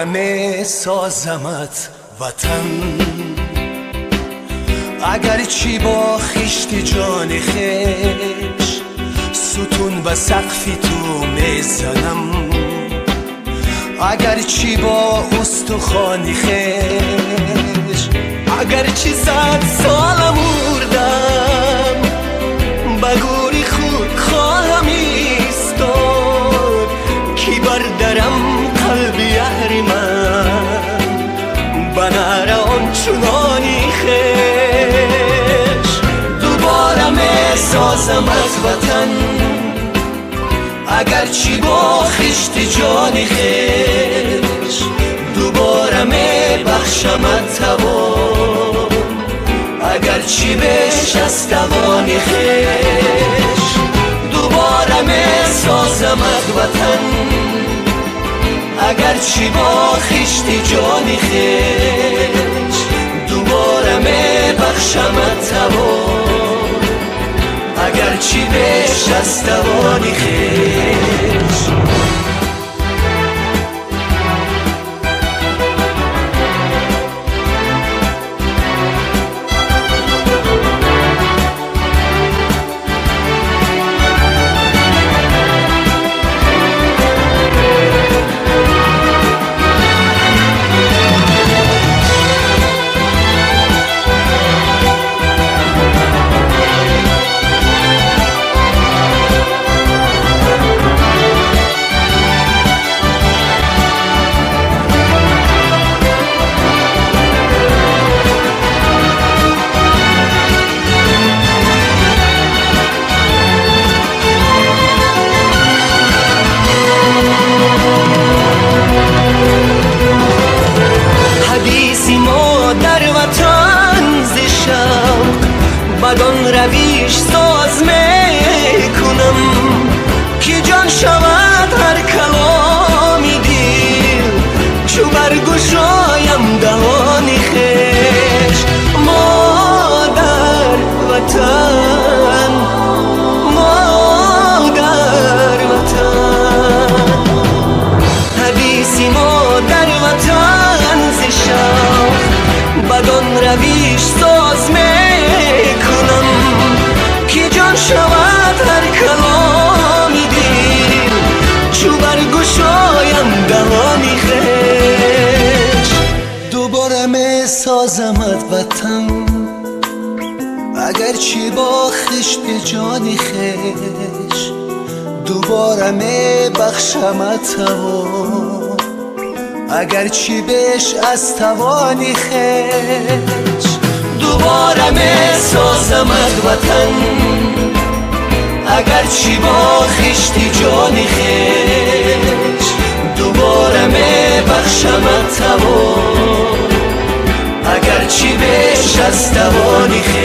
دوباره سازمت وطن، اگر چی با خشت جان خش ستون و سقفی تو میزنم، اگر چی با استخوانی خش، اگر چی 100 سال مردم بگوری خود خواهم ایستاد، کی بردارم قلب یاری من بناره آنچنانی خش. دوباره می سازمت وطن، اگر چی با خشت جانی خش، دوباره می بخشمت توان، اگر چی بش از توانی خش. دوباره می سازمت وطن، اگر چی با خشت جانی خش، دوباره می بخشمت توان، اگر چی بش از توانی خش. بدان رویش ساز میکنم که جان شود هر کلامی دل، چو برگشایم دهانی خش. مادر وطن، مادر وطن، حدیثی مادر وطن ز شوق بدان رویش ساز میکنم که جان شود هر کلامی دل، چو برگشایم دهانی خش. دوباره می سازمت وطن، اگر چی با خشت جانی خش، دوباره می بخشمت توان، اگر چی بش از توانی خش. دوباره می سازمت وطن، اگر چی با خشت جانی خش، دوباره می بخشمت توان، اگر چی بش از توانی خش.